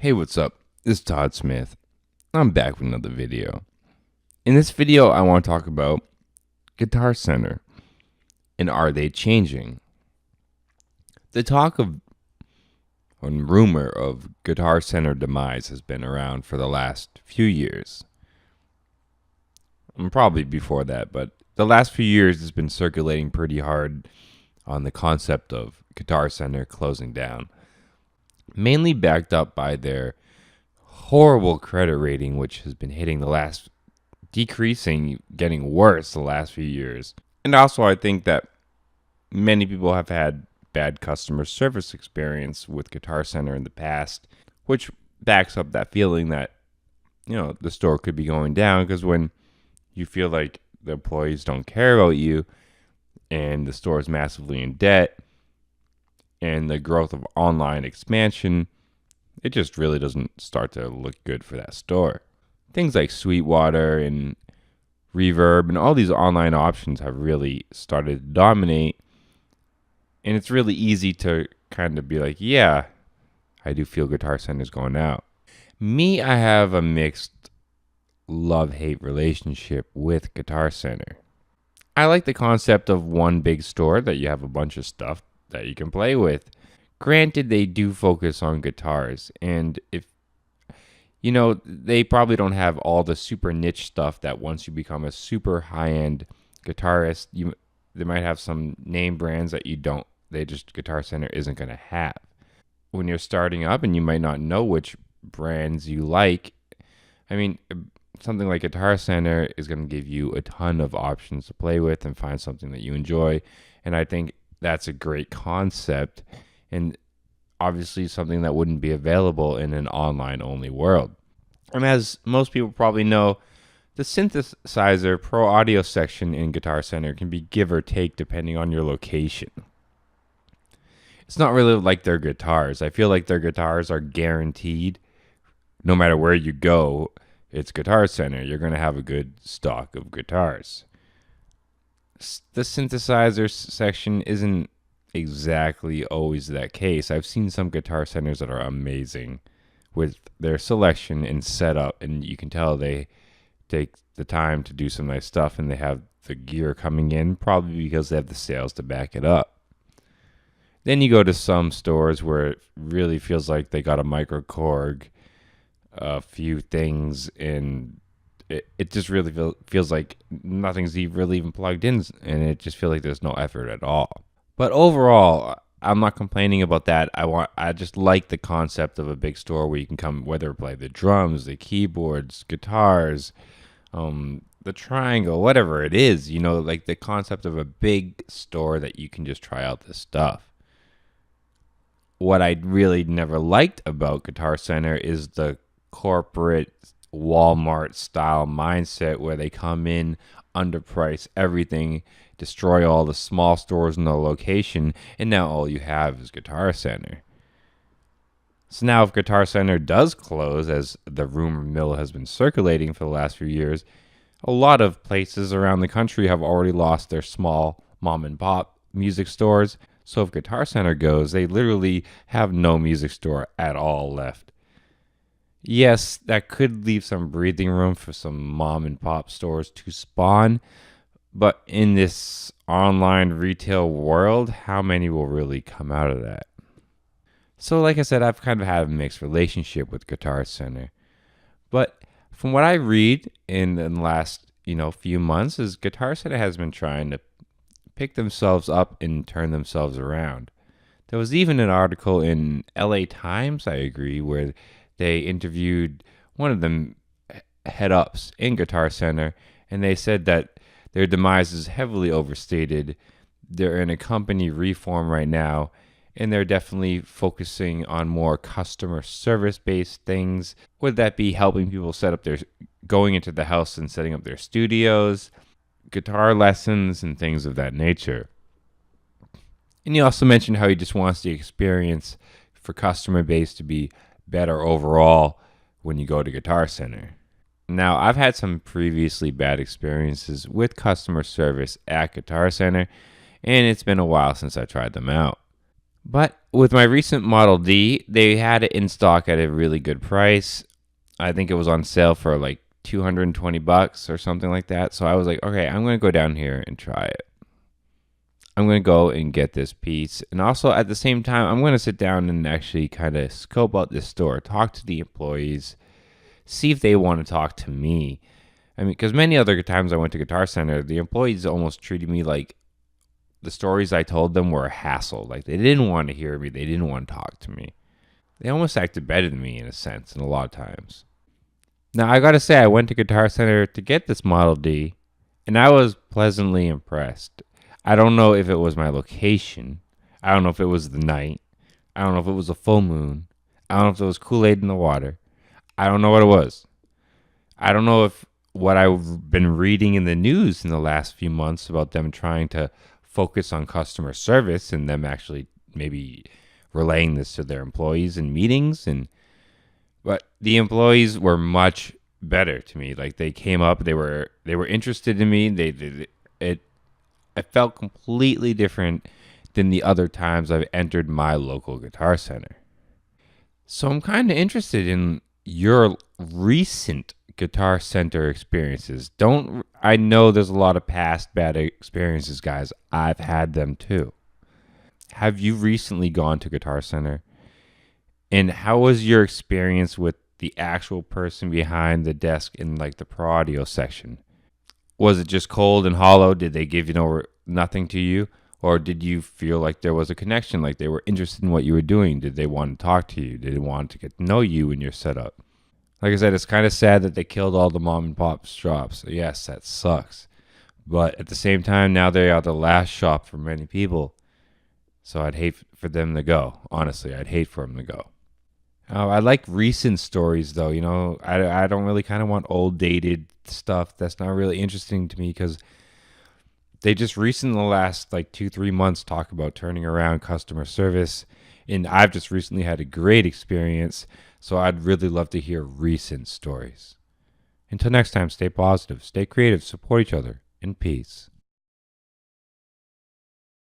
Hey, what's up? This is Todd Smith. I'm back with another video. In this video, I want to talk about Guitar Center and are they changing? The talk of and rumor of Guitar Center demise has been around for the last few years. And probably before that, but the last few years has been circulating pretty hard on the concept of Guitar Center closing down. Mainly backed up by their horrible credit rating, which has been decreasing, getting worse the last few years. And also, I think that many people have had bad customer service experience with Guitar Center in the past, which backs up that feeling that, the store could be going down, because when you feel like the employees don't care about you and the store is massively in debt and the growth of online expansion, it just really doesn't start to look good for that store. Things like Sweetwater and Reverb and all these online options have really started to dominate. And it's really easy to kind of be like, yeah, I do feel Guitar Center's going out. Me, I have a mixed love-hate relationship with Guitar Center. I like the concept of one big store that you have a bunch of stuff that you can play with. Granted, they do focus on guitars, and if they probably don't have all the super niche stuff that once you become a super high-end guitarist, they might have some name brands that Guitar Center isn't going to have. When you're starting up and you might not know which brands you like, something like Guitar Center is going to give you a ton of options to play with and find something that you enjoy. And I think that's a great concept, and obviously something that wouldn't be available in an online-only world. And as most people probably know, the Synthesizer Pro Audio section in Guitar Center can be give or take depending on your location. It's not really like their guitars. I feel like their guitars are guaranteed. No matter where you go, it's Guitar Center. You're going to have a good stock of guitars. The Synthesizer section isn't exactly always that case. I've seen some Guitar Centers that are amazing with their selection and setup, and you can tell they take the time to do some nice stuff, and they have the gear coming in, probably because they have the sales to back it up. Then you go to some stores where it really feels like they got a microKORG, a few things, and it just really feels like nothing's really even plugged in, and it just feels like there's no effort at all. But overall, I'm not complaining about that. I just like the concept of a big store where you can come, whether play the drums, the keyboards, guitars, the triangle, whatever it is, like the concept of a big store that you can just try out this stuff. What I really never liked about Guitar Center is the corporate Walmart style mindset where they come in, underprice everything, destroy all the small stores in the location, and now all you have is Guitar Center. So now if Guitar Center does close, as the rumor mill has been circulating for the last few years, a lot of places around the country have already lost their small mom and pop music stores. So if Guitar Center goes, they literally have no music store at all left. Yes, that could leave some breathing room for some mom and pop stores to spawn, but in this online retail world, how many will really come out of that? So like I said, I've kind of had a mixed relationship with Guitar Center. But from what I read in the last, few months, is Guitar Center has been trying to pick themselves up and turn themselves around. There was even an article in LA Times, I agree, where they interviewed one of the head-ups in Guitar Center, and they said that their demise is heavily overstated. They're in a company reform right now, and they're definitely focusing on more customer service-based things. Would that be helping people going into the house and setting up their studios, guitar lessons, and things of that nature? And he also mentioned how he just wants the experience for customer base to be better overall when you go to Guitar Center. Now, I've had some previously bad experiences with customer service at Guitar Center, and it's been a while since I tried them out. But with my recent Model D, they had it in stock at a really good price. I think it was on sale for like $220 or something like that. So I was like, okay, I'm going to go down here and try it. I'm going to go and get this piece. And also at the same time, I'm going to sit down and actually kind of scope out this store, talk to the employees, see if they want to talk to me. I mean, because many other times I went to Guitar Center, the employees almost treated me like the stories I told them were a hassle. Like they didn't want to hear me, they didn't want to talk to me. They almost acted better than me in a sense, in a lot of times. Now, I gotta say, I went to Guitar Center to get this Model D, and I was pleasantly impressed. I don't know if it was my location. I don't know if it was the night. I don't know if it was a full moon. I don't know if there was Kool-Aid in the water. I don't know what it was. I don't know if what I've been reading in the news in the last few months about them trying to focus on customer service and them actually maybe relaying this to their employees in meetings, and but the employees were much better to me. Like they came up, they were interested in me. It felt completely different than the other times I've entered my local Guitar Center. So I'm kind of interested in your recent Guitar Center experiences. Don't I know there's a lot of past bad experiences, guys. I've had them too. Have you recently gone to Guitar Center? And how was your experience with the actual person behind the desk in like the pro audio section? Was it just cold and hollow? Did they give nothing to you? Or did you feel like there was a connection, like they were interested in what you were doing? Did they want to talk to you? Did they want to get to know you and your setup? Like I said, it's kind of sad that they killed all the mom and pop shops. Yes, that sucks. But at the same time, now they are the last shop for many people. So I'd hate for them to go. Honestly, I'd hate for them to go. I like recent stories, though. I don't really kind of want old, dated stuff. That's not really interesting to me because they just recently, in the last like 2-3 months, talk about turning around customer service. And I've just recently had a great experience. So I'd really love to hear recent stories. Until next time, stay positive, stay creative, support each other, and peace.